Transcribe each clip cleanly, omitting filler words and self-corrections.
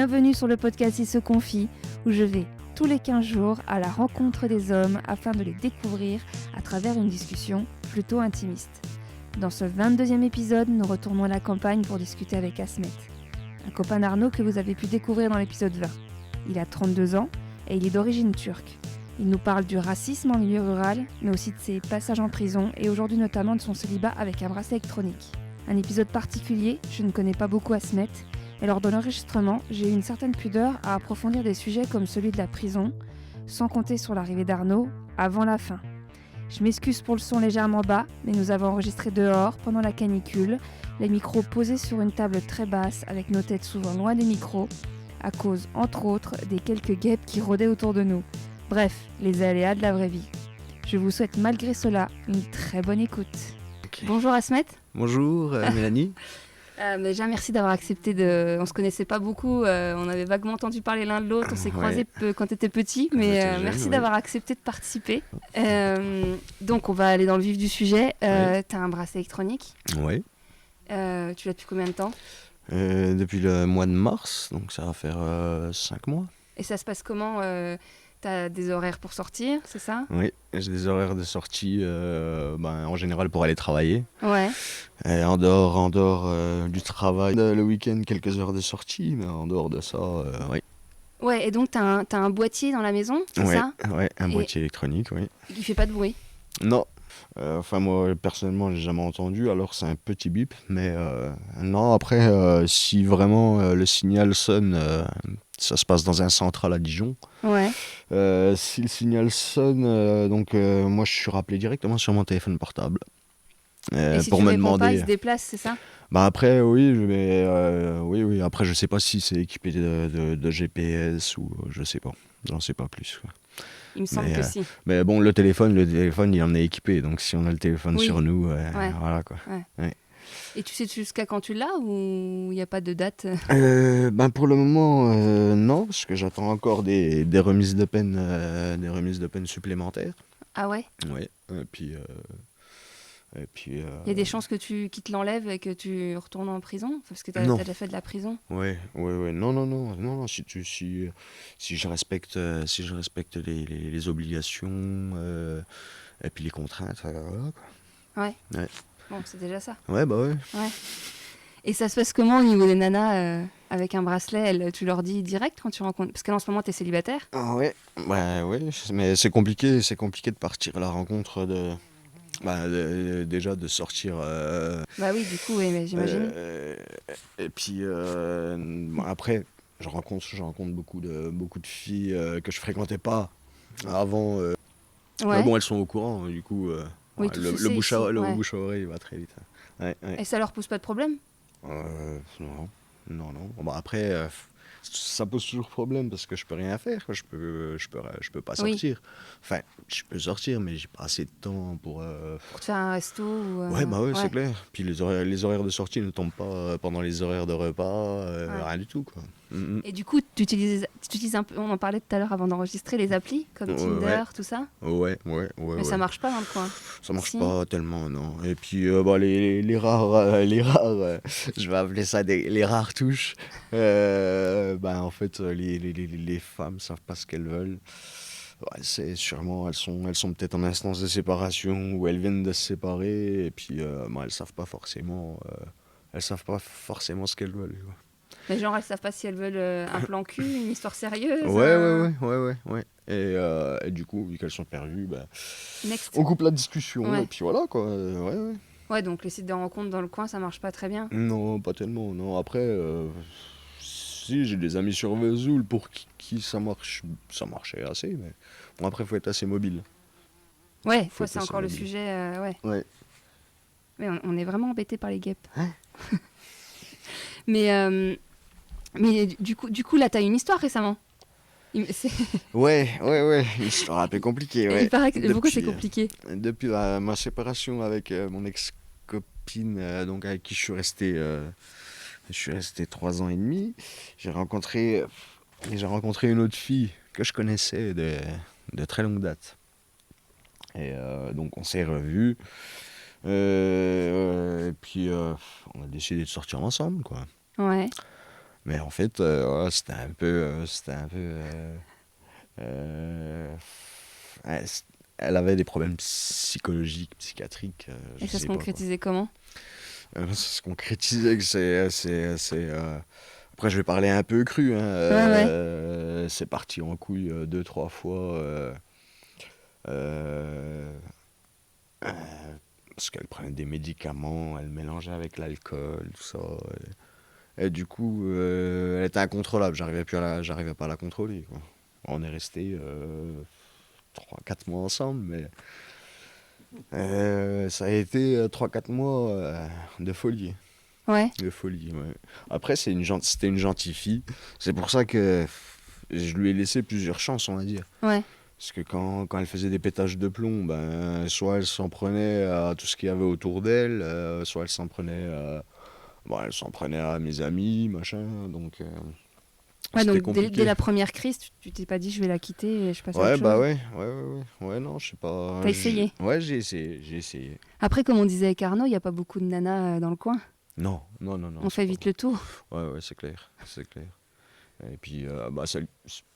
Bienvenue sur le podcast Il se confie, où je vais tous les 15 jours à la rencontre des hommes afin de les découvrir à travers une discussion plutôt intimiste. Dans ce 22e épisode, nous retournons à la campagne pour discuter avec Asmet, un copain d'Arnaud que vous avez pu découvrir dans l'épisode 20. Il a 32 ans et il est d'origine turque. Il nous parle du racisme en milieu rural, mais aussi de ses passages en prison et aujourd'hui notamment de son célibat avec un bracelet électronique. Un épisode particulier, je ne connais pas beaucoup Asmet, et lors de l'enregistrement, j'ai eu une certaine pudeur à approfondir des sujets comme celui de la prison, sans compter sur l'arrivée d'Arnaud avant la fin. Je m'excuse pour le son légèrement bas, mais nous avons enregistré dehors pendant la canicule, les micros posés sur une table très basse avec nos têtes souvent loin des micros, à cause, entre autres, des quelques guêpes qui rôdaient autour de nous. Bref, les aléas de la vraie vie. Je vous souhaite malgré cela une très bonne écoute. Okay. Bonjour Asmet. Bonjour Mélanie. Déjà merci d'avoir accepté de... On se connaissait pas beaucoup, on avait vaguement entendu parler l'un de l'autre, on s'est croisés quand tu étais petit, mais jeune, merci d'avoir accepté de participer. Donc on va aller dans le vif du sujet. Tu as un bracelet électronique. Oui. Tu l'as depuis combien de temps ? Depuis le mois de mars, donc ça va faire 5 mois. Et ça se passe comment tu as des horaires pour sortir, c'est ça ? Oui, j'ai des horaires de sortie en général pour aller travailler. Ouais. Et en dehors du travail, le week-end, quelques heures de sortie, mais en dehors de ça, oui. Ouais, et donc tu as un boîtier dans la maison, c'est ça ? Oui, un boîtier électronique, oui. Il fait pas de bruit ? Non. Moi, personnellement, j'ai jamais entendu, alors c'est un petit bip, mais non, après, si vraiment le signal sonne, ça se passe dans un central à Dijon. Ouais. Si le signal sonne, moi je suis rappelé directement sur mon téléphone portable. Et si pour tu me réponds demander. pas, il se déplace, c'est ça ? Après, oui, mais oui. Après, je sais pas si c'est équipé de GPS ou je sais pas. J'en sais pas plus, quoi. Il me semble que si. Mais bon, le téléphone, il en est équipé. Donc, si on a le téléphone sur nous, voilà, quoi. Ouais. Et tu sais jusqu'à quand tu l'as ou il n'y a pas de date ? Pour le moment, non, parce que j'attends encore des remises de peine, supplémentaires. Ah ouais ? Oui. Et puis. Il y a des chances qu'ils te l'enlèvent et que tu retournes en prison parce que tu as déjà fait de la prison ? Oui. Non. Si je respecte les obligations et puis les contraintes, voilà, quoi. Ouais. Bon, c'est déjà ça. Ouais. Et ça se passe comment au niveau des nanas avec un bracelet tu leur dis direct quand tu rencontres ? Parce que là, en ce moment, tu es célibataire ? Ah ouais. Mais c'est compliqué de partir à la rencontre déjà de sortir. Bah oui, du coup, oui, mais j'imagine. Et puis après, je rencontre beaucoup de filles que je fréquentais pas avant. Ouais. Mais bon, elles sont au courant, du coup. Oui, le bouche à oreille va très vite. Ouais. Et ça leur pose pas de problème ? Non. Après, ça pose toujours problème parce que je peux rien faire. Je peux pas sortir. Oui. Enfin, je peux sortir, mais j'ai pas assez de temps pour te faire un resto ou Ouais, c'est clair. Puis les horaires de sortie ne tombent pas pendant les horaires de repas, rien du tout, quoi. Et du coup, tu utilises un peu, on en parlait tout à l'heure avant d'enregistrer, les applis comme Tinder, tout ça ? Ouais. Mais ça marche pas dans le coin ? Ça marche pas tellement, non. Et puis les rares, je vais appeler ça les rares touches. En fait, les femmes savent pas ce qu'elles veulent. Ouais, c'est sûrement, elles sont peut-être en instance de séparation ou elles viennent de se séparer et puis elles savent pas forcément ce qu'elles veulent, quoi. Mais genre elles savent pas si elles veulent un plan cul, une histoire sérieuse. Ouais. Et du coup, vu qu'elles sont perdues, on coupe la discussion et puis voilà, quoi. Ouais, donc les sites de rencontres dans le coin, ça marche pas très bien. Non, pas tellement. Non, après, si j'ai des amis sur Vesoul pour qui ça marchait assez, mais bon, après, faut être assez mobile. Ouais, c'est encore le sujet, Ouais. Mais on est vraiment embêtés par les guêpes. Mais du coup, là, t'as une histoire récemment. Ouais, une histoire un peu compliquée. Ouais. Il paraît que... Pourquoi c'est compliqué ? Depuis ma séparation avec mon ex-copine, donc avec qui je suis resté 3 ans et demi, j'ai rencontré une autre fille que je connaissais de très longue date. Et donc on s'est revus. Et puis on a décidé de sortir ensemble, quoi. Ouais. Mais en fait, voilà, euh, elle, elle avait des problèmes psychologiques, psychiatriques, Et je ça se sais pas quoi. concrétisait comment? Ça se concrétisait que après, je vais parler un peu cru, hein, Ouais, ouais. c'est parti en couille deux, trois fois. Euh, euh, Parce qu'elle prenait des médicaments, elle mélangeait avec l'alcool, tout ça. Et du coup, elle était incontrôlable, j'arrivais pas à la contrôler, quoi. On est resté 3-4 mois ensemble, mais ça a été 3-4 mois de folie. Ouais, De folie, ouais. Après, c'était une gentille fille. C'est pour ça que je lui ai laissé plusieurs chances, on va dire. ouais. Parce que quand elle faisait des pétages de plomb, ben, soit elle s'en prenait à tout ce qu'il y avait autour d'elle, soit elle s'en prenait à mes amis, machin. Donc, Ouais, c'était donc dès compliqué. la première crise, tu t'es pas dit je vais la quitter et je passe à autre Ouais, bah chose. ouais. Ouais, non, je sais pas. T'as essayé. Ouais, j'ai essayé, j'ai essayé. Après, comme on disait avec Arnaud, il n'y a pas beaucoup de nanas dans le coin. Non, On c'est fait pas. vite le tour. Ouais, c'est clair, c'est clair. Et puis, bah,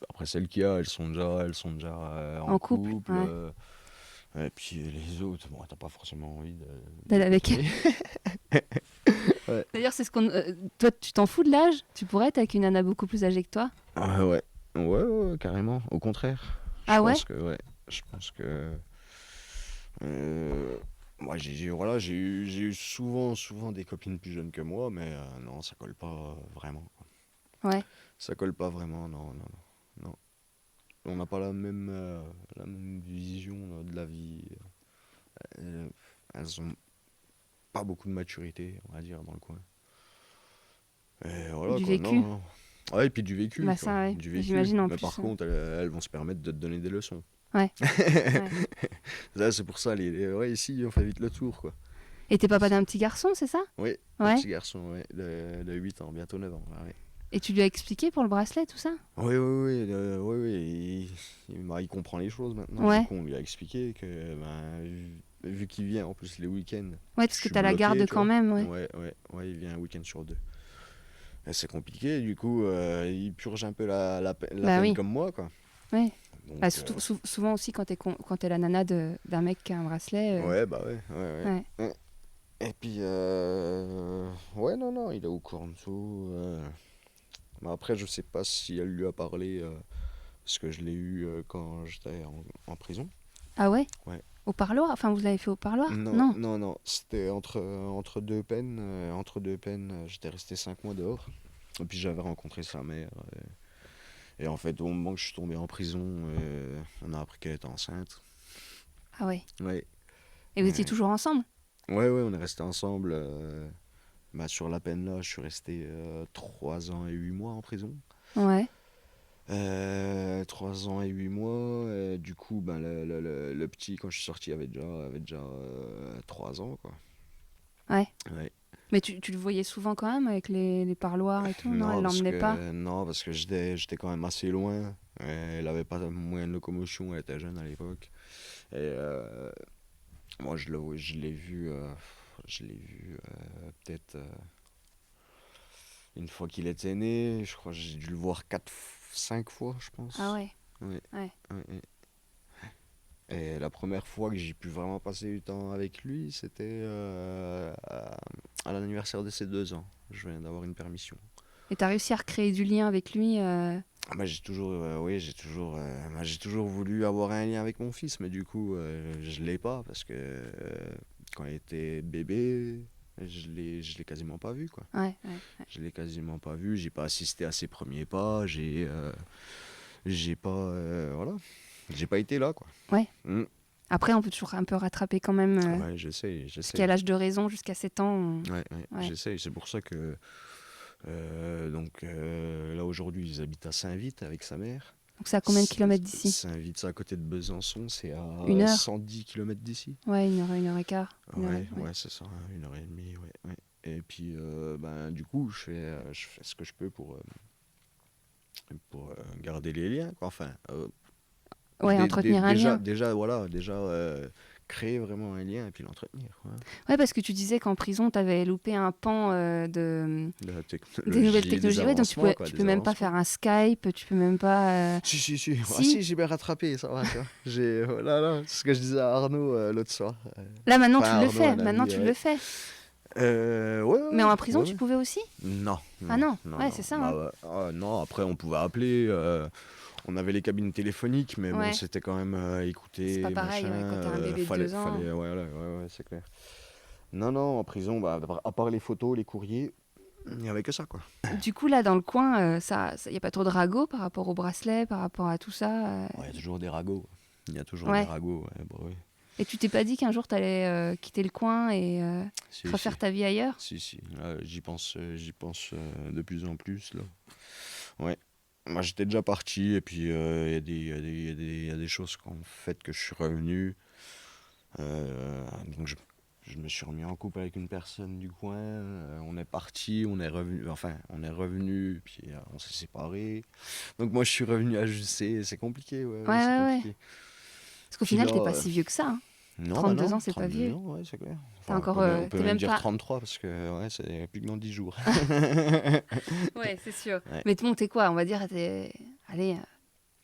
après celles qu'il y a, elles sont déjà en En couple, couple. ouais. Et puis les autres, bon, t'as pas forcément envie de D'aller avec elle. continuer. Ouais. D'ailleurs, c'est ce qu'on. Toi, tu t'en fous de l'âge? Tu pourrais être avec une nana beaucoup plus âgée que toi? Ouais, carrément. Au contraire. Je Ah ouais? pense que, ouais. Je pense que. euh, Moi, j'ai eu souvent des copines plus jeunes que moi, mais non, ça colle pas vraiment. Ouais. Ça colle pas vraiment, non. On n'a pas la même vision de la vie. Euh, Elles ont pas beaucoup de maturité, on va dire, dans le coin. Et voilà, Du quoi, vécu? non. Ouais, et puis du vécu, Bah quoi. ça, ouais. Du vécu. J'imagine en Mais par plus. contre, elles vont se permettre de te donner des leçons. Ouais, ouais. Ça, c'est pour ça, ouais, ici, on fait vite le tour, quoi. Et t'es papa d'un petit garçon, c'est ça? Oui, un Ouais. petit garçon, ouais, de 8 ans, bientôt 9 ans. Ouais. Et tu lui as expliqué pour le bracelet, tout ça? Oui, il comprend les choses maintenant. Du Ouais. coup, on lui a expliqué que, ben, vu qu'il vient en plus les week-ends, Ouais, je parce que suis t'as la bloqué, garde tu quand vois. même, ouais. Ouais, il vient un week-end sur deux. Et c'est compliqué, du coup, il purge un peu la Bah peine oui. comme moi, quoi. Ouais. Donc, Bah, souvent aussi quand t'es la nana d'un mec qui a un bracelet. ouais, bah ouais. Ouais. Ouais. Et puis, ouais, non, il est au courant de tout. Mais après, je sais pas si elle lui a parlé, parce que je l'ai eu quand j'étais en prison. Ah ouais? Ouais. Au parloir? Enfin, vous l'avez fait au parloir? Non. Non, c'était entre deux peines. J'étais resté 5 mois dehors. Et puis j'avais rencontré sa mère. Et en fait, au moment que je suis tombé en prison, on a appris qu'elle était enceinte. Ah ouais. Ouais, Et vous étiez ouais, toujours ensemble? ouais, on est resté ensemble. Bah, sur la peine là, je suis resté 3 ans et 8 mois en prison. Ouais. 3 ans et 8 mois. Du coup, ben, le petit, quand je suis sorti, avait déjà 3 ans, quoi. Ouais. Ouais. Mais tu le voyais souvent quand même avec les parloirs et tout, non? Elle l'emmenait pas? Non, parce que j'étais quand même assez loin. Elle avait pas de moyen de locomotion, elle était jeune à l'époque. Et moi, je l'ai vu peut-être une fois qu'il était né. Je crois que j'ai dû le voir 4, 5 fois, je Ah pense. ouais. Ouais, Ouais. ouais. Et la première fois que j'ai pu vraiment passer du temps avec lui, c'était à l'anniversaire de ses 2 ans. Je viens d'avoir une permission. Et t'as réussi à recréer du lien avec lui? Ah, bah, j'ai toujours voulu avoir un lien avec mon fils, mais du coup, je l'ai pas parce que quand il était bébé, je l'ai quasiment pas vu, quoi. Ouais, ouais. Je l'ai quasiment pas vu, j'ai pas assisté à ses premiers pas, voilà, j'ai pas été là, quoi. Ouais. Mm. Après, on peut toujours un peu rattraper quand même. Ouais, Parce qu'à j'essaye. l'âge de raison, jusqu'à 7 ans. Ouais, Ouais. j'essaye. C'est pour ça que là aujourd'hui, ils habitent à Saint-Vith avec sa mère. Donc c'est à combien de kilomètres d'ici? Saint-Vith, c'est à côté de Besançon, c'est Une à heure? 110 kilomètres d'ici. Ouais, une heure et quart. Ouais. Ouais, c'est ça, 1 heure et demie, ouais. Et puis, ben, du coup, je fais ce que je peux pour garder les liens, quoi. Enfin, Ouais, entretenir un lien. voilà, déjà créer vraiment un lien et puis l'entretenir. Ouais. Ouais, parce que tu disais qu'en prison, tu avais loupé un pan De la des nouvelles technologie, des technologies. Ouais, donc avancements, quoi, tu des peux même pas avancements. faire un Skype, tu peux même pas. Si. Ah, Si, si, j'ai bien rattrapé, ça va, tu vois. Oh là, là, c'est ce que je disais à Arnaud l'autre soir. là maintenant Enfin, tu le Arnaud, fais. un Maintenant ami, tu le ouais. fais. Ouais, Mais en prison, ouais, tu ouais. pouvais aussi? Non, Ah non, non, non, ouais, non. c'est ça. Bah, Hein. ouais. Ah, non, après, on pouvait appeler. On avait les cabines téléphoniques, mais bon, Ouais, c'était quand même c'est pas écouter, pareil machin. ouais, quand t'as un bébé de 2 ans. Ouais, ouais, c'est clair. Non, en prison, bah, à part les photos, les courriers, il n'y avait que ça, quoi. Du coup, là, dans le coin, y a pas trop de ragots par rapport au bracelet, par rapport à tout ça. Ouais, il y a toujours des ragots. Il y a toujours des Ouais. ragots, ouais, bah oui. Et tu t'es pas dit qu'un jour t'allais quitter le coin et Si, refaire si. ta vie ailleurs? Si. Là, j'y pense de plus en plus, là. Ouais. Moi, j'étais déjà parti, et puis il y a il y a des choses qui ont fait que je suis revenu. Donc, je me suis remis en couple avec une personne du coin. On est parti, on est revenu, puis on s'est séparés. Donc, moi, je suis revenu à Jussé. C'est compliqué, ouais, c'est Ouais. compliqué. Parce qu'au Puis final, là, t'es pas si vieux que ça. Hein. non, bah 32 non, ans, c'est pas 32 vieux. ans, ouais, c'est clair. T'as Enfin, encore, on peut t'es même même dire pas. 33 parce que ouais, c'est plus que dans 10 jours. Ouais, c'est sûr. Ouais. Mais bon, t'es quoi? On va dire, allez,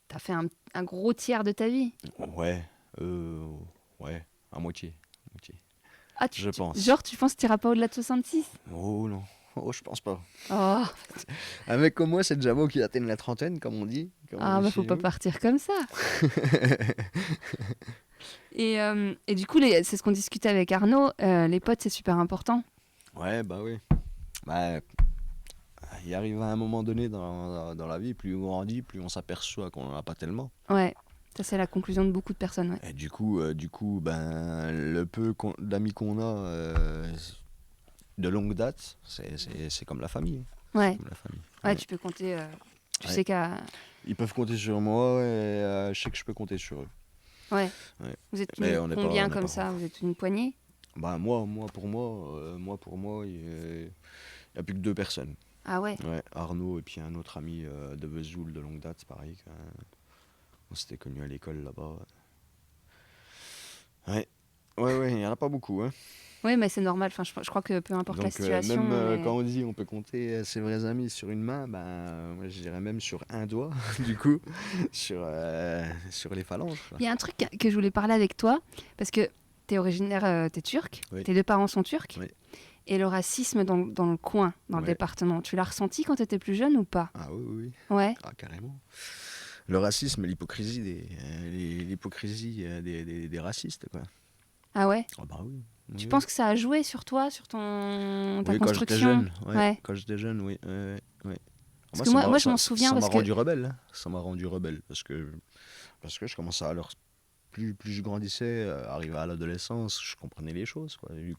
t'as fait un gros tiers de ta vie. Ouais, ouais, à moitié. Ah, Je pense. genre, tu penses que t'iras pas au-delà de 66? Oh non, oh, je pense pas. Oh, Un mec comme moi, c'est déjà beau qui atteigne la trentaine, comme on dit. bah faut Chez pas nous. partir comme ça. Et du coup, c'est ce qu'on discutait avec Arnaud, les potes, c'est super important. Ouais, bah oui. Bah, il arrive à un moment donné dans la vie, plus on grandit, plus on s'aperçoit qu'on en a pas tellement. Ouais, ça c'est la conclusion de beaucoup de personnes. Ouais. Et du coup, ben, le peu d'amis qu'on a de longue date, c'est comme la famille. Ouais. C'est comme la famille. Ouais, tu peux compter. Tu Ouais. sais qu'à. Ils peuvent compter sur moi et je sais que je peux compter sur eux. Ouais. Ouais. Vous êtes Mais on n'est combien on n'est comme pas- ça? Vous êtes une poignée? Bah pour moi, il n'y a plus que 2 personnes. Ah ouais. Ouais, Arnaud et puis un autre ami de Vesoul de longue date, c'est pareil. On s'était connus à l'école là-bas. Ouais, il n'y en a pas beaucoup. Hein. Oui, mais c'est normal. Enfin, je crois que peu importe la Donc situation. même mais- quand on dit on peut compter ses vrais amis sur une main, ben, moi je dirais même sur un doigt, du coup, sur les phalanges. Quoi. Il y a un truc que je voulais parler avec toi, parce que t'es originaire, t'es turc, Oui. tes 2 parents sont turcs, Oui. et le racisme dans le coin, dans le Ouais. département, tu l'as ressenti quand t'étais plus jeune ou pas? Ah oui. Ouais. Ah, carrément. Le racisme, l'hypocrisie des racistes, quoi. Ah ouais? Ah bah oui. Tu Oui. penses que ça a joué sur toi, sur ta Oui, quand j'étais construction? jeune. Ouais. Quand j'étais jeune, oui. Parce que moi, je m'en souviens Ça m'a parce que- rendu rebelle. Hein. Ça m'a rendu rebelle parce que je commençais à leur... Plus je grandissais, arrivé à l'adolescence, je comprenais les choses, quoi. Et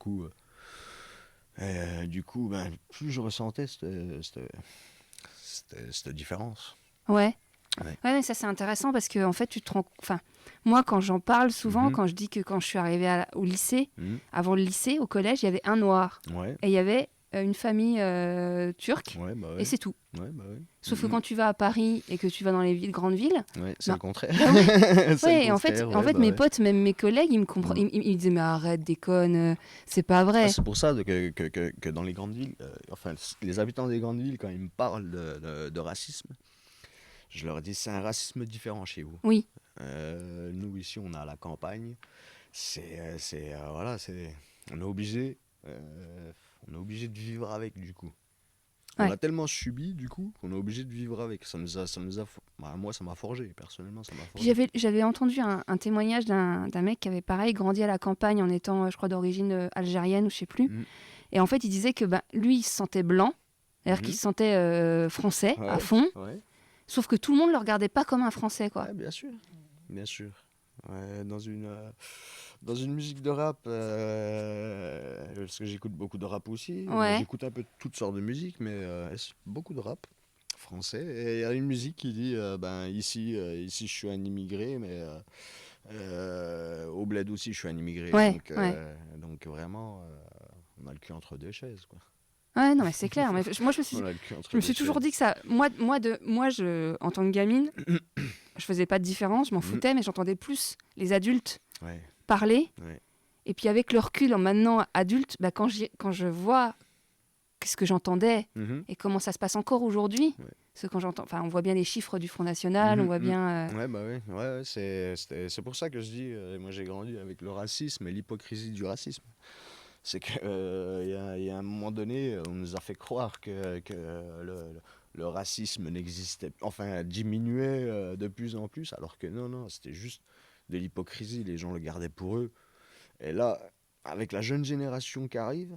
du coup, ben, plus je ressentais cette différence. Ouais. Ouais. Ouais, mais ça c'est intéressant parce que en fait, tu te rends. Enfin, moi, quand j'en parle souvent, Mhm. quand je dis que quand je suis arrivée au lycée, Mhm. avant le lycée, au collège, il y avait un noir Ouais, et il y avait une famille turque ouais, bah ouais. et c'est tout. Ouais, bah ouais. Sauf que Mhm. quand tu vas à Paris et que tu vas dans les grandes villes, Ouais, c'est bah, le contraire. bah ouais. C'est Ouais, le en fait, contraire, en ouais, fait, bah mes ouais. potes, même mes collègues, ils me disaient mais arrête, déconne, c'est pas vrai. Ah, c'est pour ça que dans les grandes villes, enfin, les habitants des grandes villes, quand ils me parlent de racisme, je leur dis c'est un racisme différent chez vous. Oui. Nous, ici, on est à la campagne. Voilà, on est obligé de vivre avec, du coup. On Ouais. a tellement subi, du coup, qu'on est obligé de vivre avec. Moi, ça m'a forgé, personnellement, ça m'a Puis forgé. j'avais entendu un témoignage d'un mec qui avait pareil grandi à la campagne en étant, je crois, d'origine algérienne ou je sais plus. Mhm. Et en fait, il disait que lui, il se sentait blanc, c'est-à-dire qu'il se sentait français à Ouais, fond, ouais. sauf que tout le monde le regardait pas comme un français, quoi. Ouais, bien sûr. Ouais, dans une musique de rap, parce que j'écoute beaucoup de rap aussi, Ouais. j'écoute un peu toutes sortes de musique, mais beaucoup de rap français. Et il y a une musique qui dit, ben ici je suis un immigré, mais au bled aussi je suis un immigré. Ouais, Donc vraiment, on a le cul entre 2 chaises, quoi. Ouais, non, mais c'est clair. Mais moi, je On a le cul entre me suis 2 toujours chaises. dit que ça. Moi, en tant que gamine, je faisais pas de différence, je m'en foutais, mais j'entendais plus les adultes Ouais. parler. Ouais. Et puis avec le recul, maintenant adulte, bah, quand je vois ce que j'entendais Mhm. et comment ça se passe encore aujourd'hui, Ouais. parce que quand j'entends, enfin, on voit bien les chiffres du Front National, on voit bien. Ouais, bah ouais, ouais, c'est pour ça que je dis, moi j'ai grandi avec le racisme et l'hypocrisie du racisme. C'est qu'il y a un moment donné, on nous a fait croire que le racisme n'existait, enfin diminuait de plus en plus, alors que non, c'était juste de l'hypocrisie, les gens le gardaient pour eux. Et là, avec la jeune génération qui arrive,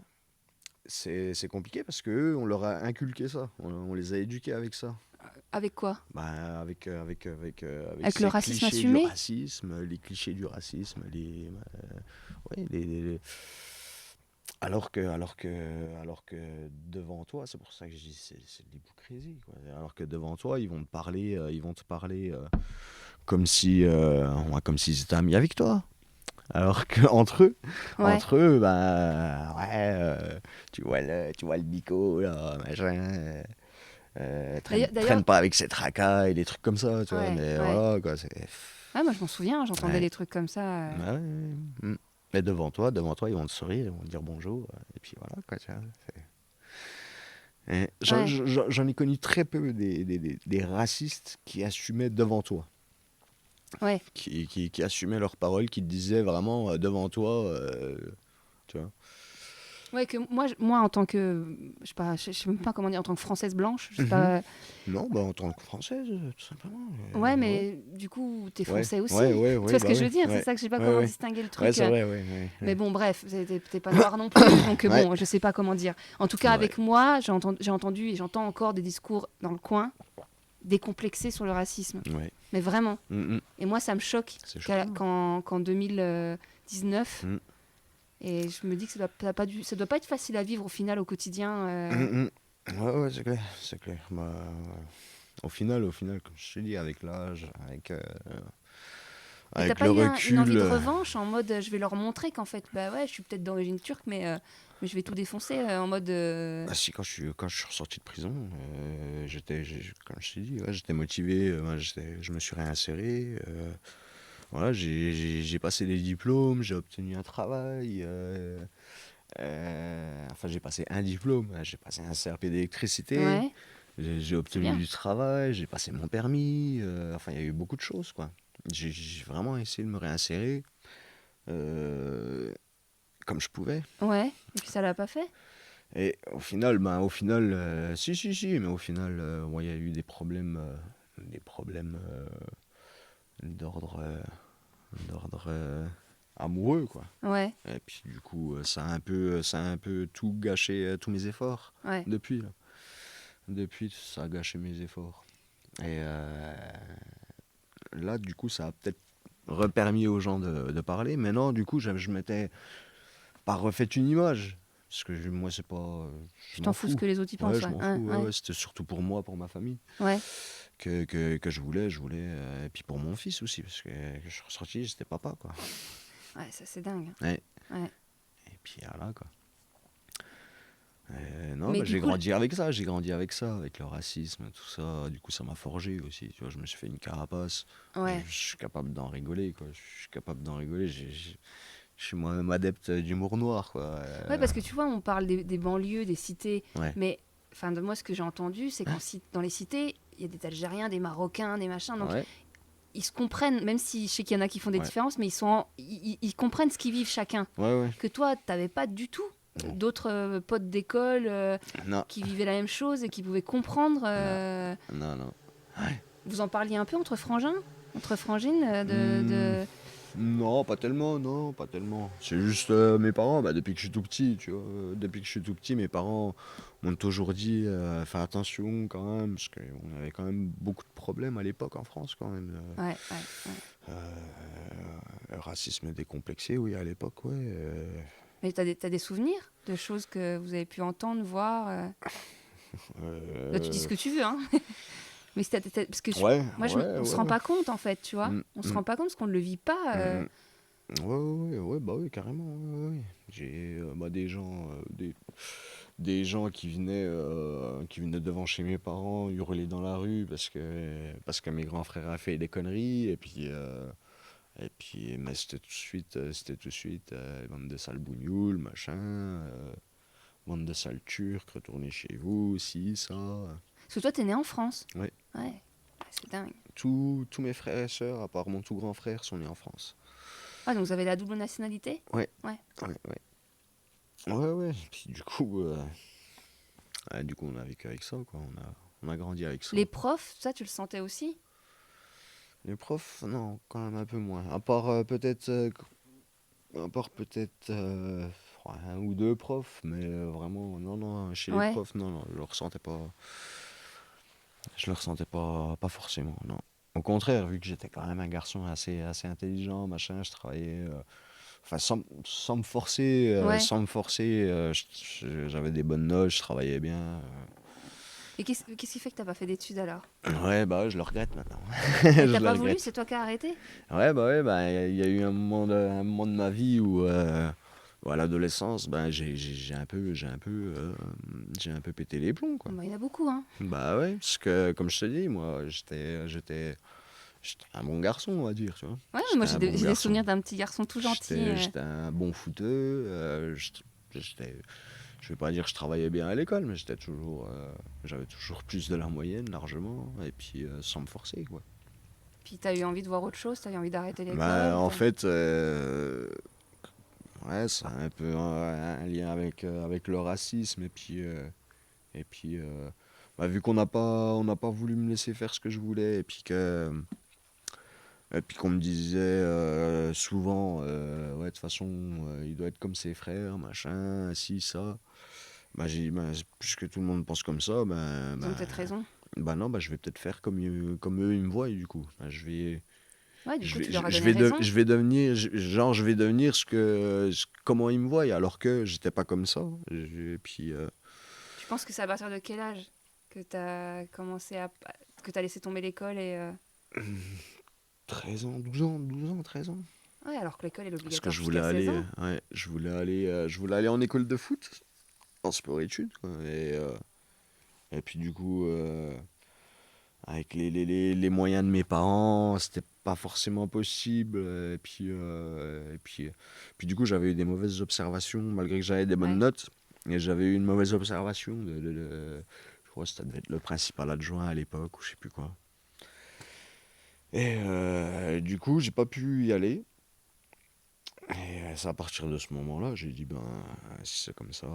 c'est compliqué parce qu'eux, on leur a inculqué ça, on les a éduqués avec ça. Avec quoi? Bah, avec Avec le ces racisme clichés du assumé? racisme, les clichés du racisme, ouais, alors que devant toi, c'est pour ça que je dis c'est de l'hypocrisie, quoi. Alors que devant toi, comme si, comme s'ils étaient amis avec toi. Alors qu'entre eux, Ouais. bah, ouais, tu vois le bico, là, machin. D'ailleurs, Traîne pas avec cette racaille et des trucs comme ça, tu vois, ouais, mais ouais. voilà, quoi, c'est... Ouais, moi je m'en souviens, j'entendais Ouais. des trucs comme ça. Ouais, mais devant toi, ils vont te sourire, ils vont te dire bonjour, et puis voilà, quoi, tu vois. Et Ouais. j'en ai connu très peu des racistes qui assumaient devant toi, Ouais. qui assumaient leurs paroles, qui te disaient vraiment devant toi, tu vois. Ouais, que moi en tant que, je sais même pas comment dire, en tant que Française blanche, je sais Mhm. pas. Non, bah en tant que française, tout simplement. Ouais, Ouais. mais du coup, t'es Ouais, français ouais, aussi. ouais, Tu ouais, vois ce bah que je ouais, veux dire? C'est ouais, ça que je sais pas ouais, comment ouais. distinguer le Ouais, truc. c'est vrai, ouais, Mais ouais. bon, bref, t'es pas noir non plus, donc Ouais, bon, je sais pas comment dire. En tout cas, ouais, avec moi, j'ai entendu et j'entends encore des discours dans le coin décomplexés sur le racisme. ouais. Mais vraiment. Mm, mm. Et moi, ça me choque C'est choquant. qu'en 2019, Mm. et je me dis que ça doit pas être facile à vivre au final au quotidien. Mm, mm. Ouais, ouais, c'est clair. Bah, au final, comme je te dis, avec l'âge, Mais t'as avec pas le eu une envie recul, de revanche en mode je vais leur montrer qu'en fait, bah ouais, je suis peut-être d'origine turque, mais je vais tout défoncer en mode. ah si, quand je suis ressorti de prison, comme je t'ai dit, ouais, j'étais motivé, je me suis réinséré, voilà, j'ai passé des diplômes, j'ai obtenu un travail, enfin j'ai passé un diplôme, hein, j'ai passé un CRP d'électricité, Ouais, j'ai c'est obtenu bien. du travail, j'ai passé mon permis, enfin il y a eu beaucoup de choses, quoi. J'ai vraiment essayé de me réinsérer euh, comme je pouvais. Ouais, et puis ça l'a pas fait. Et si, mais au final, bon, il y a eu des problèmes d'ordre, amoureux, quoi. Ouais, Et puis du coup, ça a un peu tout gâché, tous mes efforts ouais. depuis. Là. Depuis, ça a gâché mes efforts. Et là, du coup, ça a peut-être repermis aux gens de parler. Mais non, du coup, je m'étais pas refait une image. Parce que moi, c'est pas. Tu Je t'en m'en fous ce fous. que les autres y Ouais, pensent, je ouais. m'en Ouais, fous. Ouais, ouais. ouais, c'était surtout pour moi, pour ma famille, Ouais, que je voulais. Et puis pour mon fils aussi, parce que je suis ressorti, j'étais papa, quoi. ouais, ça c'est dingue. Ouais. Ouais. Et puis voilà, quoi. Non, Mais bah, du j'ai coup, grandi avec ça, avec le racisme, tout ça. Du coup, ça m'a forgé aussi. Tu vois, je me suis fait une carapace. Je, ouais. je suis capable d'en rigoler, quoi. Je suis capable d'en rigoler. Je suis moi-même adepte d'humour noir, quoi. Ouais, parce que tu vois, on parle des banlieues, des cités, Ouais. mais enfin, de moi, ce que j'ai entendu, c'est dans les cités, il y a des Algériens, des Marocains, des machins, donc Ouais. ils se comprennent, même si je sais qu'il y en a qui font des Ouais. différences, mais ils comprennent ce qu'ils vivent chacun. Ouais, ouais. Que toi, t'avais pas du tout Non. d'autres potes d'école Non. qui vivaient la même chose et qui pouvaient comprendre. Non. Non, non. Vous en parliez un peu entre frangins, entre frangines, Hmm, non, pas tellement, non, pas tellement. C'est juste mes parents, bah, depuis que je suis tout petit, tu vois. Depuis que je suis tout petit, mes parents m'ont toujours dit fais attention quand même, parce qu'on avait quand même beaucoup de problèmes à l'époque en France, quand même. Ouais, ouais, ouais. Racisme décomplexé, oui, à l'époque, ouais. Mais t'as des souvenirs de choses que vous avez pu entendre, voir Là, tu dis ce Euh, que tu veux, hein. Mais parce que ouais, moi, ouais, on se ouais, rend ouais. pas compte, en fait, tu vois. Mm, On se mm, rend pas compte parce qu'on ne le vit pas. mm, mm. Ouais, ouais, ouais, bah oui, carrément. Ouais, ouais. J'ai bah, des gens qui venaient devant chez mes parents hurler dans la rue parce que mes grands frères avaient fait des conneries et puis Et puis, mais c'était tout de suite, bande de sales bougnoules, machin, bande de sales turcs, retournez chez vous, si, ça. Parce que toi, t'es né en France. Ouais. Ouais. Ouais, c'est dingue. Tous mes frères et sœurs, à part mon tout grand frère, sont nés en France. Ah, donc vous avez la double nationalité? Ouais. Ouais. Ouais. Puis du coup, on a vécu avec ça, quoi. On a grandi avec ça. Les profs, ça, tu le sentais aussi? Les profs, non, quand même un peu moins. À part ouais, un ou deux profs, mais vraiment, non, chez les Ouais. profs, non, je le ressentais pas forcément, non. Au contraire, vu que j'étais quand même un garçon assez intelligent, machin, je travaillais, enfin, Ouais. sans me forcer, j'avais des bonnes notes, je travaillais bien. Et qu'est-ce qui fait que t'as pas fait d'études alors? Ouais, bah, je le regrette maintenant. Et Je t'as le pas voulu? regrette. C'est toi qui as arrêté? Ouais, bah, il y a eu un moment de ma vie où, à l'adolescence, ben, j'ai un peu pété les plombs, quoi. Bah, il y en a beaucoup, hein. Bah ouais, parce que, comme je te dis, moi, j'étais un bon garçon, on va dire, tu vois. Ouais, moi J'étais un bon j'ai des garçon. souvenirs d'un petit garçon tout gentil. J'étais un bon footeux. J'étais, je vais pas dire que je travaillais bien à l'école, mais j'avais toujours plus de la moyenne, largement, et puis sans me forcer, quoi. Puis t'as eu envie de voir autre chose, t'as eu envie d'arrêter Bah, l'école. en fait, ouais, ça a un peu un lien avec le racisme, et puis bah, vu on n'a pas voulu me laisser faire ce que je voulais, et puis qu'on me disait souvent, ouais, de toute façon, il doit être comme ses frères, machin, ci, ça. Bah, j'ai dit, bah, puisque tout le monde pense comme ça, Ils ont peut-être raison. bah non, bah, je vais peut-être faire comme eux, ils me voient, du coup. Bah, Ouais, du coup, tu leur as donné raison. je vais devenir, je vais devenir comment ils me voient, alors que j'étais pas comme ça. Et puis, Tu penses que c'est à partir de quel âge que t'as commencé à... que t'as laissé tomber l'école et... 13 ans, 13 ans. Ouais, alors que l'école est Parce que obligatoire jusqu'à 16 ans. ouais, je voulais aller en école de foot, en sport-études, quoi. Et puis, du coup, avec les moyens de mes parents, c'était pas forcément possible. Puis du coup, j'avais eu des mauvaises observations, malgré que j'avais des bonnes Ouais. notes. Et j'avais eu une mauvaise observation je crois que ça devait être le principal adjoint à l'époque, ou je sais plus quoi. Et du coup, j'ai pas pu y aller. Et c'est à partir de ce moment-là, j'ai dit, ben, si c'est comme ça,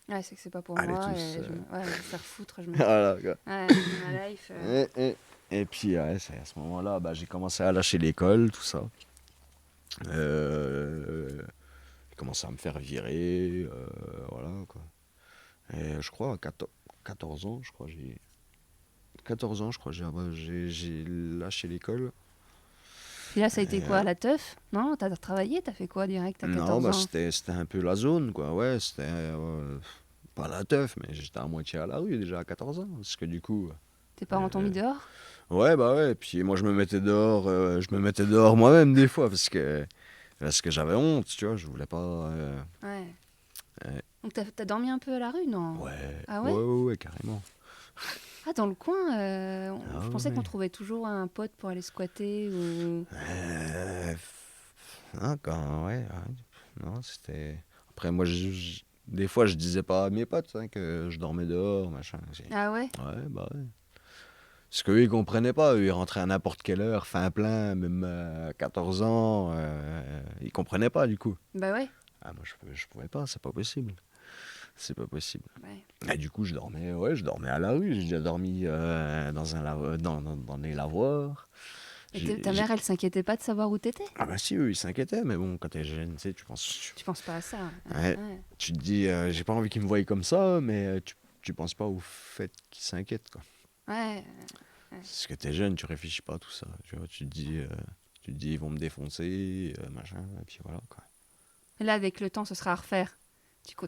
Ouais, c'est que c'est pas pour allez moi tous. et ouais, je vais me faire foutre. Voilà, quoi. Ouais, ma life. Et puis, ouais, c'est à ce moment-là, bah, j'ai commencé à lâcher l'école, tout ça. J'ai commencé à me faire virer, voilà, quoi. Et je crois, à 14 ans, je crois, 14 ans, je crois, j'ai lâché l'école. Puis là, ça a été quoi, la teuf? Non, t'as travaillé, t'as fait quoi direct à Non, 14 bah, ans? c'était un peu la zone, quoi, ouais, c'était pas la teuf, mais j'étais à moitié à la rue déjà à 14 ans, parce que du coup... Tes parents t'ont mis dehors? Ouais, bah ouais, puis moi je me mettais dehors moi-même des fois, parce que j'avais honte, tu vois, je voulais pas... Ouais. Ouais. Donc t'as dormi un peu à la rue, non? Ouais, Ah ouais? ouais, carrément. Ah, dans le coin, Ah je pensais qu'on ouais. trouvait toujours un pote pour aller squatter ou... Non, ouais. Non, c'était... Après, moi, des fois, je disais pas à mes potes que je dormais dehors, machin. Ah ouais? Ouais, bah ouais. Parce qu'eux, ils comprenaient pas. Eux, ils rentraient à n'importe quelle heure, fin plein, même à 14 ans. Ils comprenaient pas, du coup. Bah ouais. Ah, moi, je pouvais pas, c'est pas possible. C'est pas possible. Ouais. Et du coup, je dormais à la rue. J'ai déjà dormi dans les lavoirs. Et ta mère, elle s'inquiétait pas de savoir où t'étais? Ah bah si, eux, ils s'inquiétaient, mais bon, quand t'es jeune, tu sais, Tu penses pas à ça? Ouais. Ouais. Tu te dis, j'ai pas envie qu'ils me voient comme ça, mais tu penses pas au fait qu'ils s'inquiètent, quoi. Ouais. Parce que t'es jeune, tu réfléchis pas à tout ça, tu vois, tu te dis, ils vont me défoncer, machin, et puis voilà, quoi. Et là, avec le temps, ce sera à refaire.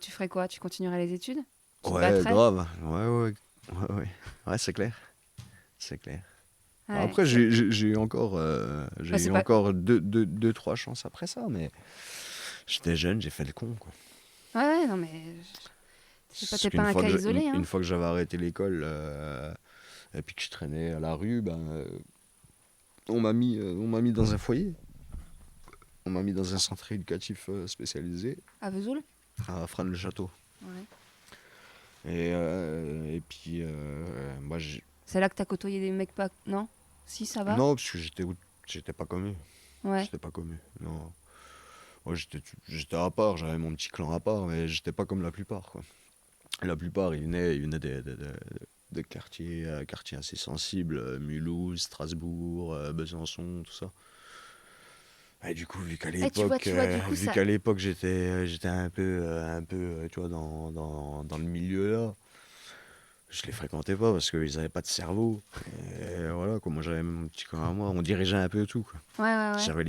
Tu ferais quoi? Tu continuerais les études? Tu te Ouais, battrais? grave, ouais, c'est clair, c'est clair. Ouais. Après, j'ai eu encore, Bah, j'ai c'est eu pas... encore deux, trois chances après ça, mais j'étais jeune, j'ai fait le con, quoi. Ouais, non, mais... Parce T'es pas qu'une un fois cas que isolé, hein? une fois que j'avais arrêté l'école, et puis que je traînais à la rue, ben, on m'a mis dans un foyer. on m'a mis dans un centre éducatif spécialisé À Vesoul? à Frasnes-le-Château. Ouais. Et puis, moi, C'est là que t'as côtoyé des mecs pas... Non? Si, ça va? non, parce que j'étais pas comme eux. Ouais. J'étais pas comme eux. Non. Moi, j'étais à part, j'avais mon petit clan à part, mais j'étais pas comme la plupart, quoi. La plupart, ils venaient de quartiers assez sensibles, Mulhouse, Strasbourg, Besançon, tout ça. Et du coup, Tu vois, du coup, vu ça... qu'à l'époque j'étais un peu, tu vois, dans le milieu là, je les fréquentais pas parce qu'ils avaient pas de cerveau. Et voilà, quoi, moi j'avais mon petit coin à moi, on dirigeait un peu tout, quoi. Ouais. J'avais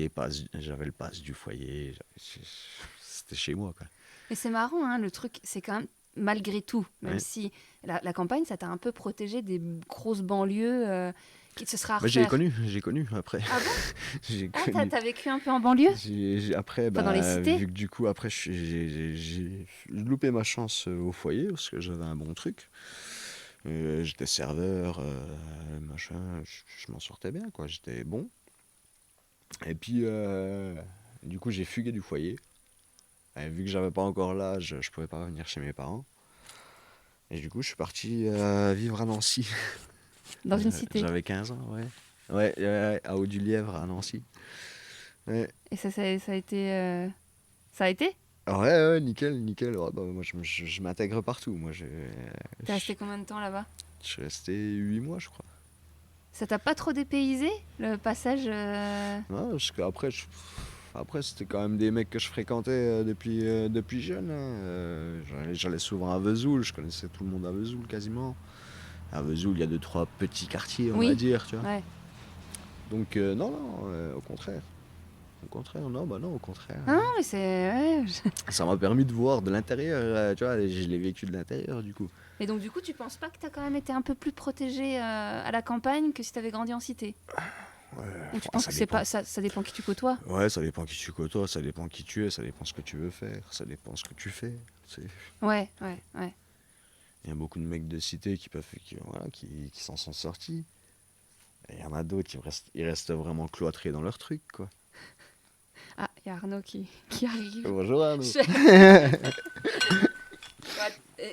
le pass du foyer, c'était chez moi, quoi. Mais c'est marrant, hein, le truc, c'est quand même, malgré tout, même Ouais. si la campagne, ça t'a un peu protégé des grosses banlieues qui se sera à Bah, refaire. j'ai connu après. Ah bon? J'ai Ah, connu. t'as vécu un peu en banlieue? Après, Enfin, dans les cités? vu que du coup, après, j'ai loupé ma chance au foyer parce que j'avais un bon truc. J'étais serveur, machin, je m'en sortais bien, quoi. J'étais bon. Et puis, du coup, j'ai fugué du foyer. Et vu que j'avais pas encore l'âge, je pouvais pas revenir chez mes parents. Et du coup, je suis parti vivre à Nancy. Dans une cité. J'avais 15 ans, ouais. Ouais, à Haut-du-Lièvre, à Nancy. Ouais. Et ça a été... Ça a été? Ah ouais, nickel, nickel. Ouais, bah, moi, je m'intègre partout. Moi, T'es je resté combien de temps là-bas? je suis resté 8 mois, je crois. Ça t'a pas trop dépaysé, le passage Non, parce qu'après, après, c'était quand même des mecs que je fréquentais depuis jeune, hein. J'allais souvent à Vesoul, je connaissais tout le monde à Vesoul quasiment. À Vesoul, il y a 2, 3 petits quartiers, on va Oui, dire, tu vois. ouais. Donc, non, au contraire. Au contraire, non, bah non, au contraire. Non, mais c'est... ouais. Ça m'a permis de voir de l'intérieur, tu vois, je l'ai vécu de l'intérieur, du coup. Et donc, du coup, tu penses pas que t'as quand même été un peu plus protégé à la campagne que si t'avais grandi en cité? Ouais, Ou tu enfin, penses ça que c'est dépend. pas... Ça dépend qui tu côtoies? Ouais, ça dépend qui tu côtoies, ça dépend qui tu es, ça dépend ce que tu veux faire, ça dépend ce que tu fais. Ouais. Il y a beaucoup de mecs de cité voilà, qui s'en sont sortis. Et il y en a d'autres ils restent vraiment cloîtrés dans leur truc, quoi. Ah, il y a Arnaud qui arrive. Bonjour Arnaud.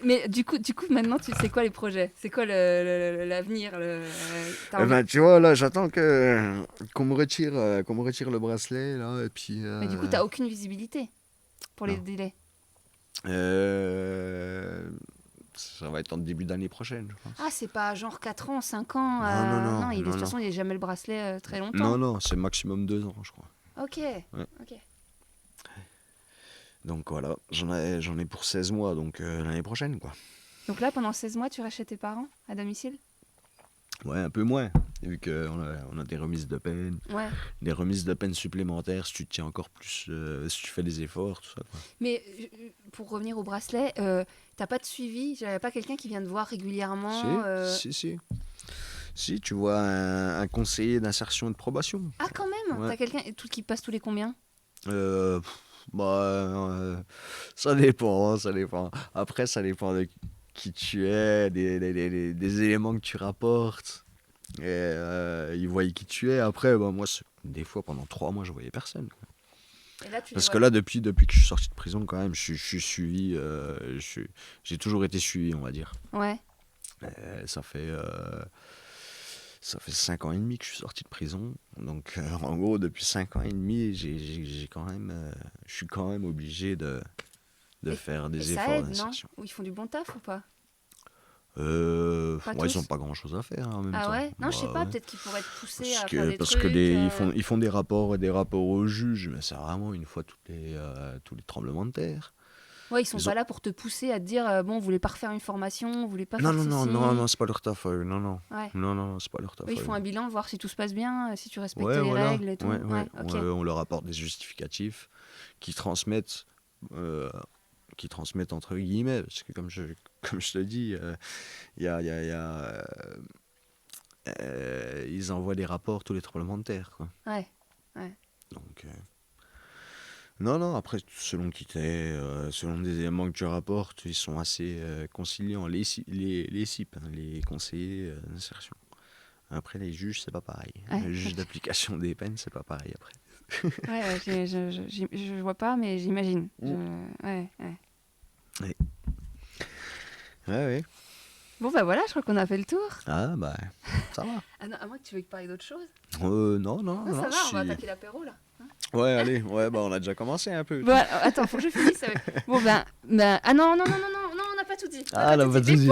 Mais du coup, maintenant, tu sais quoi les projets? C'est quoi l'avenir? T'as Eh envie... ben, tu vois, là, j'attends qu'on me retire le bracelet, là, et puis... Mais du coup, t'as aucune visibilité pour les non. délais. Ça va être en début d'année prochaine, je pense. Ah, c'est pas genre 4 ans, 5 ans. Non, de toute façon, il n'est jamais le bracelet très longtemps. Non, c'est maximum 2 ans, je crois. Ok. Ouais. Ok. Donc voilà, j'en ai pour 16 mois, donc l'année prochaine, quoi. Donc là, pendant 16 mois, tu restes chez tes parents à domicile? Ouais, un peu moins, vu qu'on a des remises de peine, Ouais. des remises de peine supplémentaires si tu te tiens encore plus, si tu fais des efforts, tout ça, quoi. Mais pour revenir au bracelet, t'as pas de suivi? J'avais pas quelqu'un qui vient te voir régulièrement? Si. Si, tu vois un conseiller d'insertion et de probation. Ah, quand même. Ouais. T'as quelqu'un qui passe tous les combien? Ça dépend, hein, ça dépend. Après, ça dépend de qui tu es, des éléments que tu rapportes. Et ils voient qui tu es. Après, moi, des fois, pendant 3 mois, je voyais personne, quoi. Et là, tu Parce les que vois... là, depuis que je suis sorti de prison, quand même, je suis suivi. J'ai toujours été suivi, on va dire. Ouais. Ça fait 5 ans et demi que je suis sorti de prison. Donc, en gros, depuis 5 ans et demi, j'ai quand même, je suis quand même obligé de faire Et des ça efforts aide, non? d'insertion. Ou ils font du bon taf ou pas? Pas Ils tous? n'ont pas grand-chose à faire, hein, en même Ah temps. ouais? Non, je sais pas, Ouais. peut-être qu'ils pourraient être poussés à faire des Parce trucs. que ils font des rapports au juge, mais c'est vraiment une fois tous les tremblements de terre. Ouais, ils sont Ils pas ont- là pour te pousser à te dire bon, vous voulez pas refaire une formation, vous voulez pas Non, faire ceci. non, c'est pas leur taf. Non, Ouais. non, c'est pas leur taf. Eux, ils font un bilan, voir si tout se passe bien, si tu respectes Ouais, les voilà. règles et tout. Ouais. Ok. On leur apporte des justificatifs qui transmettent, euh, entre guillemets, parce que comme je te dis, ils envoient des rapports tous les tremblements de terre, quoi. Ouais. Donc, non, après, selon qui t'es, selon des éléments que tu rapportes, ils sont assez conciliants. Les CIP, hein, les conseillers d'insertion. Après, les juges, c'est pas pareil. Ouais, Le juge ok. d'application des peines, c'est pas pareil après. Ouais, je vois pas, mais j'imagine. Ouais. Ouais, ouais. Bon, bah voilà, je crois qu'on a fait le tour. Ah, bah, ça va. Ah non, à moins que tu veux parler d'autre chose. Non, Non, ça va, on va attaquer l'apéro là. Ouais, allez, ouais, bah, on a déjà commencé un peu. Bon, attends, faut que je finisse avec... Bon, ah non, on n'a pas tout dit. Ah, on la n'a pas tout dit.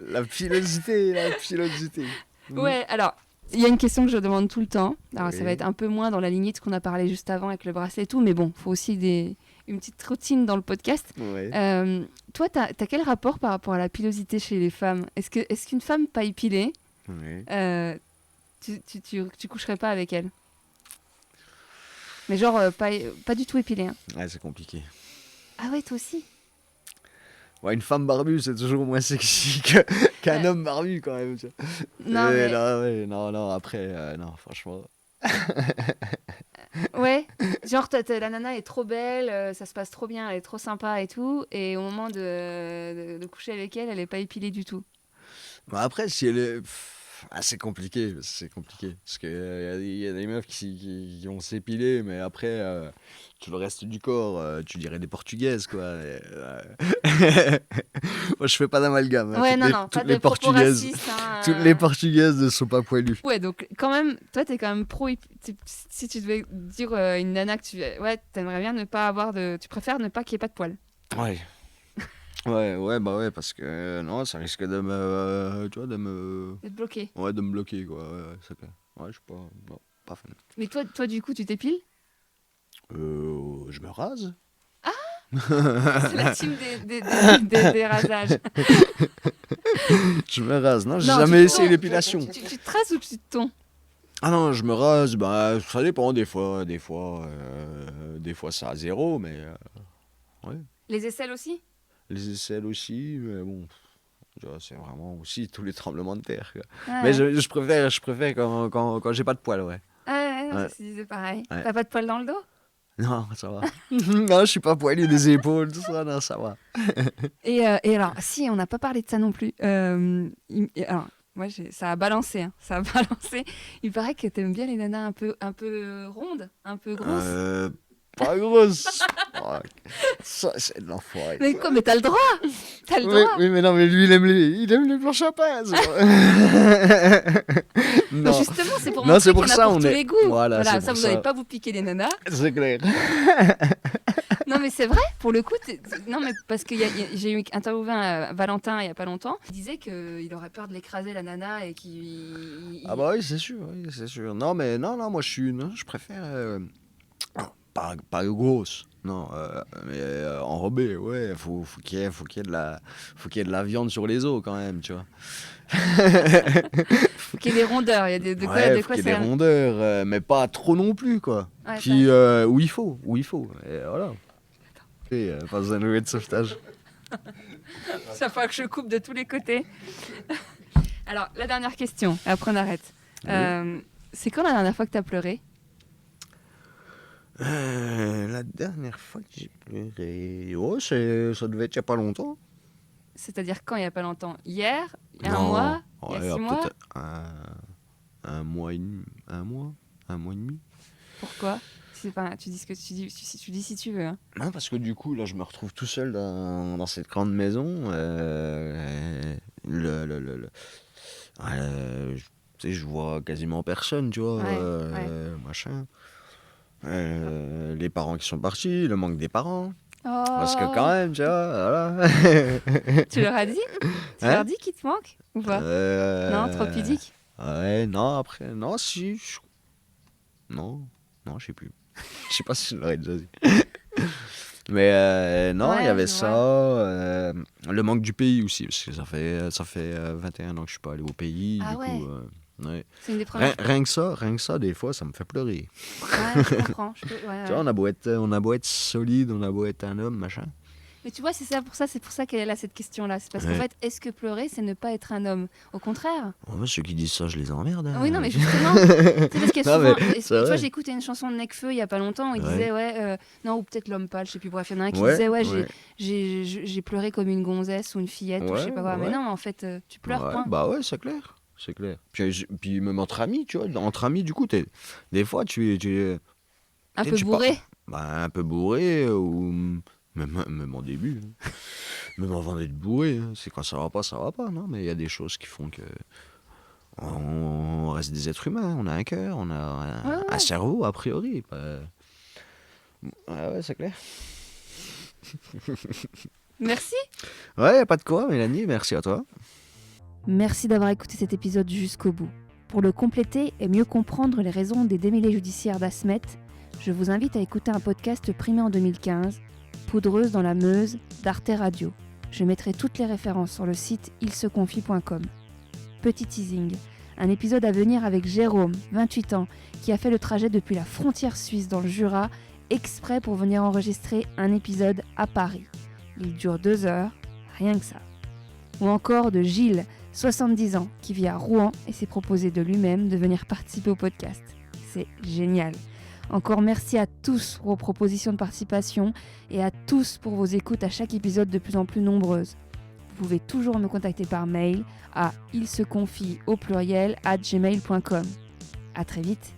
La pilosité. Ouais, alors, il y a une question que je demande tout le temps. Alors, Oui. ça va être un peu moins dans la lignée de ce qu'on a parlé juste avant avec le bracelet et tout, mais bon, faut aussi une petite routine dans le podcast. Ouais. Toi, t'as quel rapport par rapport à la pilosité chez les femmes ? Est-ce qu'une femme pas épilée, Ouais. tu coucherais pas avec elle ? Mais genre, pas du tout épilée. Hein. Ouais, c'est compliqué. Ah ouais, toi aussi ? Ouais, une femme barbue, c'est toujours moins sexy qu'un homme barbu, quand même. Tu vois. Non, mais... Non, après, non, franchement. Ouais, genre la nana est trop belle, ça se passe trop bien, elle est trop sympa et tout, et au moment de coucher avec elle, elle est pas épilée du tout. Bah après, si elle est... c'est compliqué, parce qu'il y a des meufs qui vont s'épiler, mais après, tout le reste du corps, tu dirais des portugaises, quoi. Moi, je fais pas d'amalgame. Ouais, non, pas toutes de les propos portugaises, racistes. Hein, toutes les portugaises ne sont pas poilues. Ouais, donc quand même, toi, t'es quand même si tu devais dire une nana que ouais, t'aimerais bien ne pas avoir de... Tu préfères ne pas qu'il y ait pas de poils. Ouais. Ouais, parce que non, ça risque de me... tu vois, D'être bloqué. Ouais, de me bloquer, quoi. Ouais, c'est clair. Ouais, je suis pas... Non, pas fan. Mais toi, du coup, tu t'épiles ? Je me rase. C'est la team des rasages. Je me rase, non, j'ai Non, jamais tu essayé te l'épilation. Tu te rases ou tu te tonds ? Ah non, je me rase, bah, ça dépend, des fois c'est à zéro, mais ouais. Les aisselles aussi ? Les aisselles aussi, mais bon, tu vois, c'est vraiment aussi tous les tremblements de terre, quoi. Ouais. Mais je préfère quand j'ai pas de poils, ouais. Ouais, Ouais. ça se disait pareil. Ouais. T'as pas de poils dans le dos ? Non, ça va. Non, je suis pas poilu des épaules, tout ça, non, ça va. Et alors, si, on n'a pas parlé de ça non plus. Alors, moi, ça a balancé. Hein, ça a balancé. Il paraît que t'aimes bien les nanas un peu rondes, un peu grosses. Pas grosse. Oh, ça, c'est de l'enfoiré. Mais quoi, mais t'as le droit. T'as le droit. Oui, mais non, mais lui, il aime les planches à pain. Non, justement, c'est pour Non, montrer c'est pour qu'il y en ça, a pour on tous est- les goûts. Voilà, c'est ça, pour vous ça. n'allez pas vous piquer les nanas. C'est clair. Non, mais c'est vrai, pour le coup. Non, mais parce que j'ai eu interviewé un Valentin il y a pas longtemps. Il disait qu'il aurait peur de l'écraser, la nana, et qu'il... Ah bah oui, c'est sûr, Non, mais non, moi, je préfère... pas grosse, non, mais enrobée, ouais. Faut qu'il y ait de la viande sur les os, quand même, tu vois. Faut qu'il y ait des rondeurs. Il y a de quoi, Ouais, de faut quoi qu'il y ait ça... des rondeurs, mais pas trop non plus, quoi. Ouais, Puis, où il faut, et voilà. Et pas besoin de de sauvetage. Ça faut que je coupe de tous les côtés. Alors, la dernière question, et après on arrête. Oui. C'est quand la dernière fois que t'as pleuré ? La dernière fois que j'ai pleuré... Oh, ça devait être il y a pas longtemps. C'est-à-dire quand il n'y a pas longtemps ? Hier ? Il y a un Non. mois ? Ouais, Il y a 6 mois ? peut-être un mois et demi. Un mois et demi. Pourquoi ? Tu dis ce que tu dis si tu veux. Hein. Non, parce que du coup, là, je me retrouve tout seul dans cette grande maison. Tu sais, je vois quasiment personne, tu vois. Machin. Les parents qui sont partis, le manque des parents. Oh. Parce que quand même, tu vois, voilà. Tu leur as dit ? Tu Hein ? leur dis qu'ils te manquent ou pas ? Non, trop pudique ? Ouais, non, après, non, si. Non, je sais plus. Je sais pas si je l'aurais déjà dit. Mais non, il y avait ça. Le manque du pays aussi, parce que ça fait 21 ans que je suis pas allé au pays. Ah du ouais. coup, ouais. C'est une des premières. Rien que ça, des fois, ça me fait pleurer. Ouais, je comprends. Tu vois, on a beau être solide, on a beau être un homme, machin. Mais tu vois, c'est pour ça qu'elle est là, cette question-là. C'est parce qu'en fait, est-ce que pleurer, c'est ne pas être un homme ? Au contraire. Oh, ceux qui disent ça, je les emmerde. Hein. Oui, non, mais justement, c'est parce qu'il y a Non, souvent... mais Tu c'est vois, vrai. j'ai écouté une chanson de Nekfeu il y a pas longtemps où il Ouais. disait, non, ou peut-être L'Homme Pâle, je sais plus, bref, il y en a un qui Ouais, disait, ouais. j'ai pleuré comme une gonzesse ou une fillette ou je sais pas quoi. Ouais. Mais non, en fait, tu pleures, Ouais, point. bah ouais, c'est clair. Puis même entre amis, tu vois, entre amis, du coup, des fois, Un Et peu tu bourré? un peu bourré ou même en début, hein. Même avant d'être bourré, hein. C'est quand ça va pas, non? Mais il y a des choses qui font que on reste des êtres humains, on a un cœur, on a Ouais, un ouais. cerveau, a priori. Ouais, c'est clair. Merci. Ouais, pas de quoi, Mélanie, merci à toi. Merci d'avoir écouté cet épisode jusqu'au bout. Pour le compléter et mieux comprendre les raisons des démêlés judiciaires d'Asmet, je vous invite à écouter un podcast primé en 2015, Poudreuse dans la Meuse, d'Arte Radio. Je mettrai toutes les références sur le site ilseconfie.com. Petit teasing, un épisode à venir avec Jérôme, 28 ans, qui a fait le trajet depuis la frontière suisse dans le Jura, exprès pour venir enregistrer un épisode à Paris. Il dure 2 heures, rien que ça. Ou encore de Gilles, 70 ans, qui vit à Rouen et s'est proposé de lui-même de venir participer au podcast. C'est génial. Encore merci à tous pour vos propositions de participation et à tous pour vos écoutes à chaque épisode de plus en plus nombreuses. Vous pouvez toujours me contacter par mail à ilseconfie@gmail.com. À très vite.